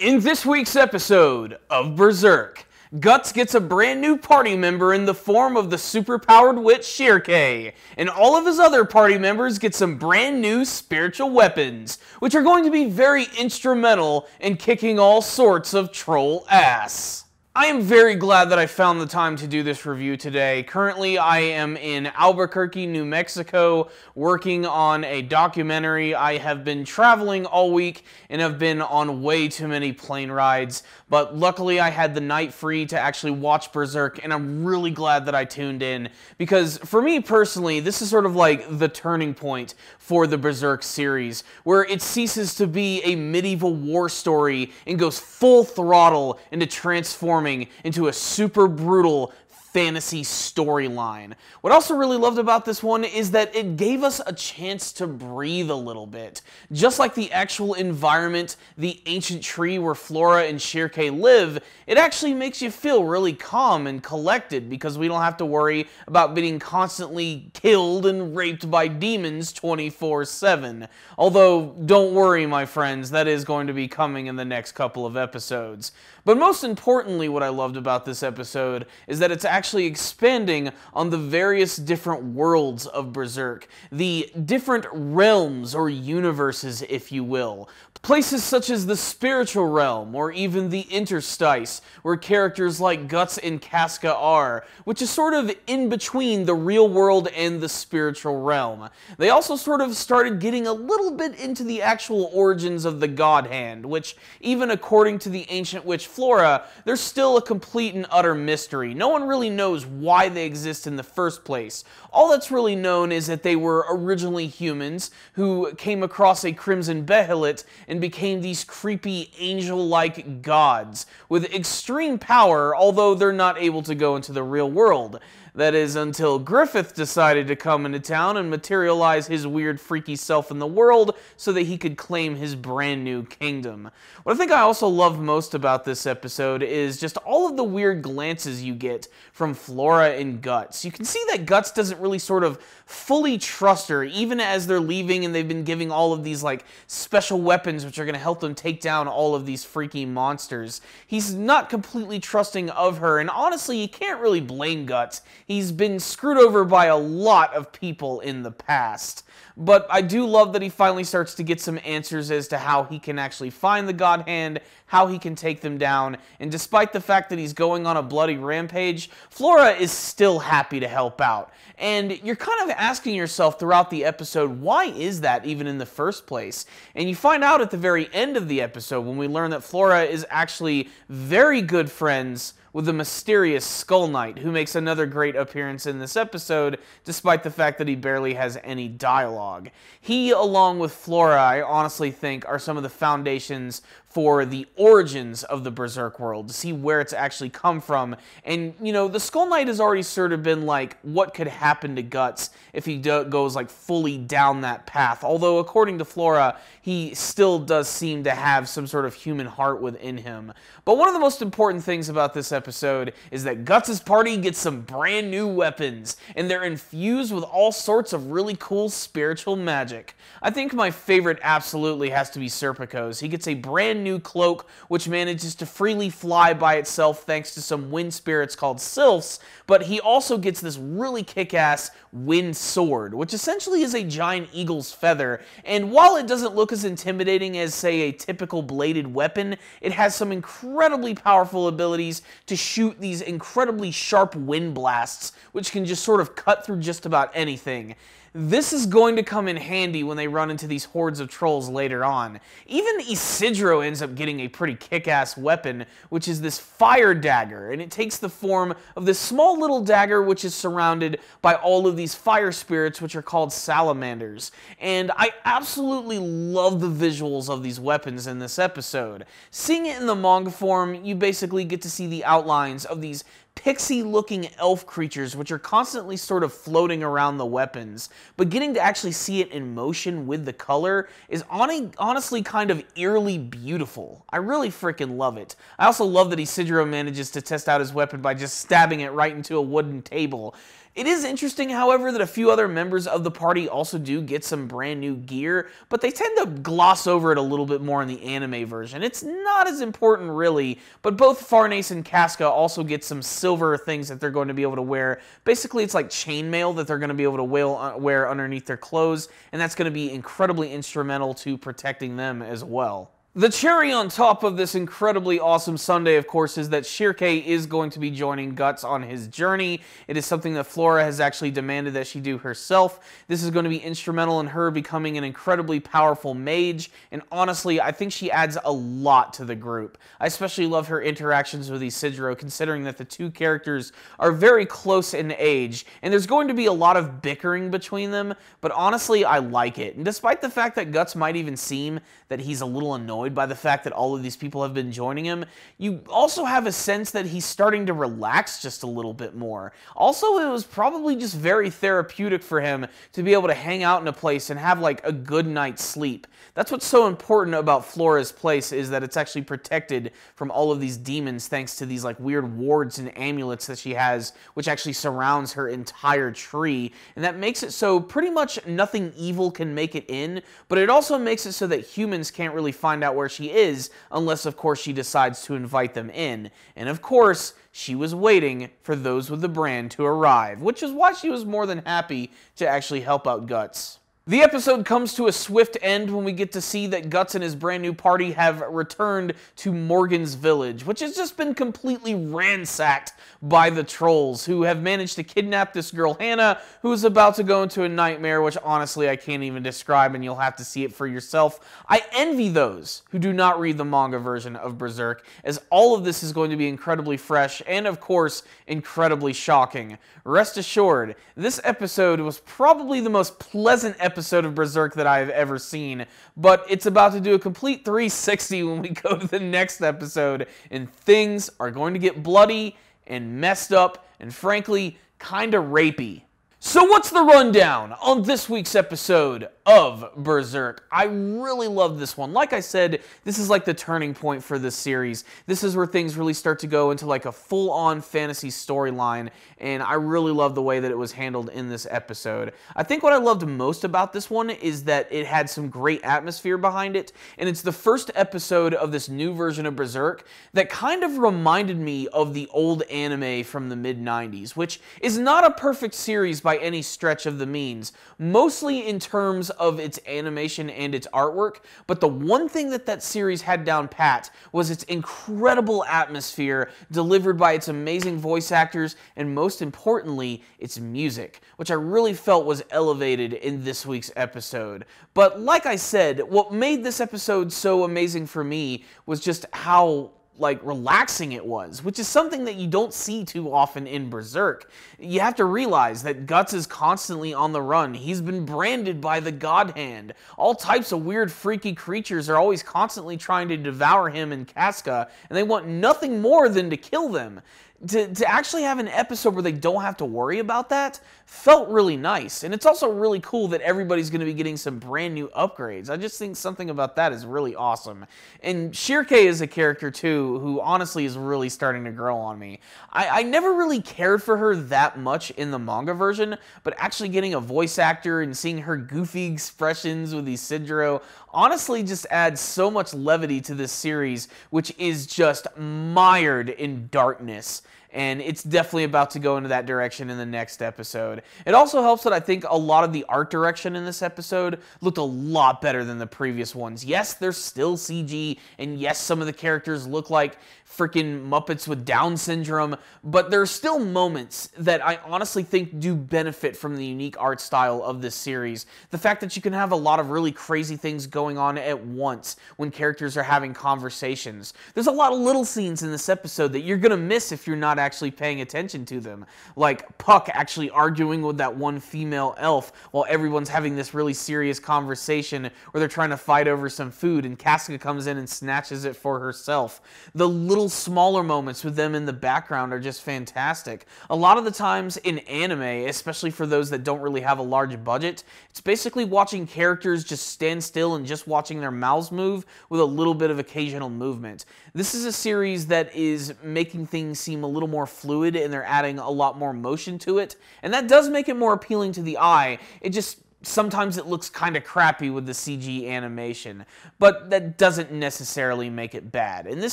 In this week's episode of Berserk, Guts gets a brand new party member in the form of the superpowered witch Shirkei, and all of his other party members get some brand new spiritual weapons, which are going to be very instrumental in kicking all sorts of troll ass. I am very glad that I found the time to do this review today. Currently, I am in Albuquerque, New Mexico, working on a documentary. I have been traveling all week and have been on way too many plane rides, but luckily I had the night free to actually watch Berserk, and I'm really glad that I tuned in, because for me personally, this is sort of like the turning point for the Berserk series, where it ceases to be a medieval war story and goes full throttle into transforming into a super brutal fantasy storyline. What I also really loved about this one is that it gave us a chance to breathe a little bit. Just like the actual environment, the ancient tree where Flora and Shirkei live, it actually makes you feel really calm and collected because we don't have to worry about being constantly killed and raped by demons 24/7. Although, don't worry my friends, that is going to be coming in the next couple of episodes. But most importantly, what I loved about this episode is that it's actually expanding on the various different worlds of Berserk, the different realms or universes, if you will. Places such as the spiritual realm, or even the interstice, where characters like Guts and Casca are, which is sort of in between the real world and the spiritual realm. They also sort of started getting a little bit into the actual origins of the God Hand, which, even according to the ancient witch Flora, they're still a complete and utter mystery. No one really knows why they exist in the first place. All that's really known is that they were originally humans who came across a crimson behelit and became these creepy angel-like gods with extreme power, although they're not able to go into the real world. That is, until Griffith decided to come into town and materialize his weird, freaky self in the world so that he could claim his brand new kingdom. What I think I also love most about this episode is just all of the weird glances you get from Flora and Guts. You can see that Guts doesn't really sort of fully trust her, even as they're leaving and they've been giving all of these like special weapons which are going to help them take down all of these freaky monsters. He's not completely trusting of her, and honestly, you can't really blame Guts. He's been screwed over by a lot of people in the past. But I do love that he finally starts to get some answers as to how he can actually find the God Hand, how he can take them down, and despite the fact that he's going on a bloody rampage, Flora is still happy to help out. And you're kind of asking yourself throughout the episode, why is that even in the first place? And you find out at the very end of the episode when we learn that Flora is actually very good friends with the mysterious Skull Knight, who makes another great appearance in this episode, despite the fact that he barely has any dialogue. He, along with Flora, I honestly think are some of the foundations for the origins of the Berserk world, to see where it's actually come from. And, you know, the Skull Knight has already sort of been like, what could happen to Guts if he goes like fully down that path? Although, according to Flora, he still does seem to have some sort of human heart within him. But one of the most important things about this episode is that Guts' party gets some brand new weapons, and they're infused with all sorts of really cool spiritual magic. I think my favorite absolutely has to be Serpico's. He gets a brand new cloak which manages to freely fly by itself thanks to some wind spirits called sylphs, but he also gets this really kick-ass wind sword, which essentially is a giant eagle's feather, and while it doesn't look as intimidating as, say, a typical bladed weapon, it has some incredibly powerful abilities to shoot these incredibly sharp wind blasts, which can just sort of cut through just about anything. This is going to come in handy when they run into these hordes of trolls later on. Even Isidro ends up getting a pretty kick-ass weapon, which is this fire dagger, and it takes the form of this small little dagger which is surrounded by all of these fire spirits which are called salamanders. And I absolutely love the visuals of these weapons in this episode. Seeing it in the manga form, you basically get to see the outlines of these pixie-looking elf creatures which are constantly sort of floating around the weapons, but getting to actually see it in motion with the color is honestly kind of eerily beautiful. I really freaking love it. I also love that Isidro manages to test out his weapon by just stabbing it right into a wooden table. It is interesting, however, that a few other members of the party also do get some brand new gear, but they tend to gloss over it a little bit more in the anime version. It's not as important, really, but both Farnese and Casca also get some silver things that they're going to be able to wear. Basically, it's like chainmail that they're going to be able to wear underneath their clothes, and that's going to be incredibly instrumental to protecting them as well. The cherry on top of this incredibly awesome Sunday, of course, is that Shirkei is going to be joining Guts on his journey. It is something that Flora has actually demanded that she do herself. This is going to be instrumental in her becoming an incredibly powerful mage, and honestly, I think she adds a lot to the group. I especially love her interactions with Isidro, considering that the two characters are very close in age, and there's going to be a lot of bickering between them, but honestly, I like it. And despite the fact that Guts might even seem that he's a little annoyed by the fact that all of these people have been joining him, you also have a sense that he's starting to relax just a little bit more. Also, it was probably just very therapeutic for him to be able to hang out in a place and have like a good night's sleep. That's what's so important about Flora's place, is that it's actually protected from all of these demons thanks to these like weird wards and amulets that she has, which actually surrounds her entire tree, and that makes it so pretty much nothing evil can make it in, but it also makes it so that humans can't really find out where she is, unless of course she decides to invite them in. And of course, she was waiting for those with the brand to arrive, which is why she was more than happy to actually help out Guts. The episode comes to a swift end when we get to see that Guts and his brand new party have returned to Morgan's village, which has just been completely ransacked by the trolls, who have managed to kidnap this girl Hannah, who is about to go into a nightmare, which honestly I can't even describe, and you'll have to see it for yourself. I envy those who do not read the manga version of Berserk, as all of this is going to be incredibly fresh and, of course, incredibly shocking. Rest assured, this episode was probably the most pleasant episode of Berserk that I have ever seen, but it's about to do a complete 360 when we go to the next episode, and things are going to get bloody and messed up and frankly kinda rapey. So what's the rundown on this week's episode of Berserk? I really love this one. Like I said, this is like the turning point for this series. This is where things really start to go into like a full-on fantasy storyline, and I really love the way that it was handled in this episode. I think what I loved most about this one is that it had some great atmosphere behind it, and it's the first episode of this new version of Berserk that kind of reminded me of the old anime from the mid-90s, which is not a perfect series by any stretch of the means, mostly in terms of its animation and its artwork, but the one thing that that series had down pat was its incredible atmosphere delivered by its amazing voice actors, and most importantly, its music, which I really felt was elevated in this week's episode. But like I said, what made this episode so amazing for me was just how like relaxing it was, which is something that you don't see too often in Berserk. You have to realize that Guts is constantly on the run. He's been branded by the God Hand. All types of weird freaky creatures are always constantly trying to devour him and Casca, and they want nothing more than to kill them. To actually have an episode where they don't have to worry about that felt really nice. And it's also really cool that everybody's going to be getting some brand new upgrades. I just think something about that is really awesome. And Shirkei is a character too who honestly is really starting to grow on me. I never really cared for her that much in the manga version, but actually getting a voice actor and seeing her goofy expressions with Isidro honestly just adds so much levity to this series, which is just mired in darkness. And it's definitely about to go into that direction in the next episode. It also helps that I think a lot of the art direction in this episode looked a lot better than the previous ones. Yes, there's still CG, and yes, some of the characters look like freaking Muppets with Down syndrome, but there are still moments that I honestly think do benefit from the unique art style of this series. The fact that you can have a lot of really crazy things going on at once when characters are having conversations. There's a lot of little scenes in this episode that you're gonna miss if you're not actually paying attention to them. Like Puck actually arguing with that one female elf while everyone's having this really serious conversation where they're trying to fight over some food, and Casca comes in and snatches it for herself. The little little smaller moments with them in the background are just fantastic. A lot of the times in anime, especially for those that don't really have a large budget, it's basically watching characters just stand still and just watching their mouths move with a little bit of occasional movement. This is a series that is making things seem a little more fluid, and they're adding a lot more motion to it, and that does make it more appealing to the eye. It just sometimes it looks kind of crappy with the CG animation, but that doesn't necessarily make it bad. And this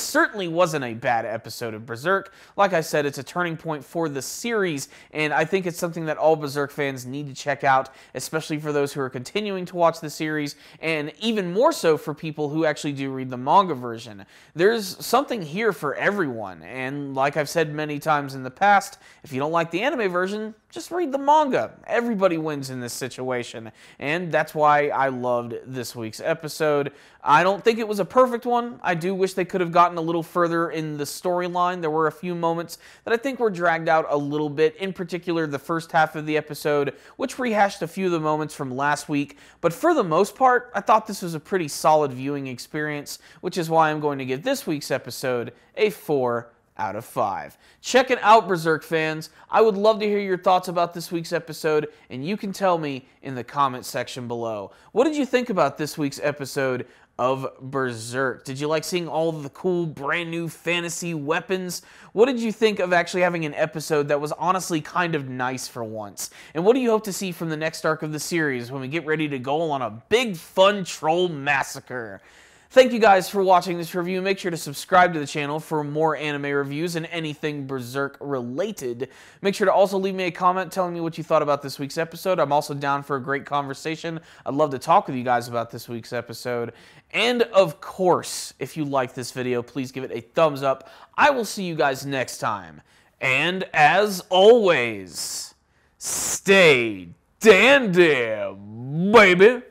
certainly wasn't a bad episode of Berserk. Like I said, it's a turning point for the series, and I think it's something that all Berserk fans need to check out, especially for those who are continuing to watch the series, and even more so for people who actually do read the manga version. There's something here for everyone, and like I've said many times in the past, if you don't like the anime version, just read the manga. Everybody wins in this situation, and that's why I loved this week's episode. I don't think it was a perfect one. I do wish they could have gotten a little further in the storyline. There were a few moments that I think were dragged out a little bit, in particular the first half of the episode, which rehashed a few of the moments from last week, but for the most part, I thought this was a pretty solid viewing experience, which is why I'm going to give this week's episode a 4 out of 5. Check it out, Berserk fans. I would love to hear your thoughts about this week's episode, and you can tell me in the comment section below. What did you think about this week's episode of Berserk? Did you like seeing all of the cool brand new fantasy weapons? What did you think of actually having an episode that was honestly kind of nice for once? And what do you hope to see from the next arc of the series when we get ready to go on a big fun troll massacre? Thank you guys for watching this review. Make sure to subscribe to the channel for more anime reviews and anything Berserk related. Make sure to also leave me a comment telling me what you thought about this week's episode. I'm also down for a great conversation. I'd love to talk with you guys about this week's episode. And of course, if you like this video, please give it a thumbs up. I will see you guys next time. And as always, stay dandy, baby.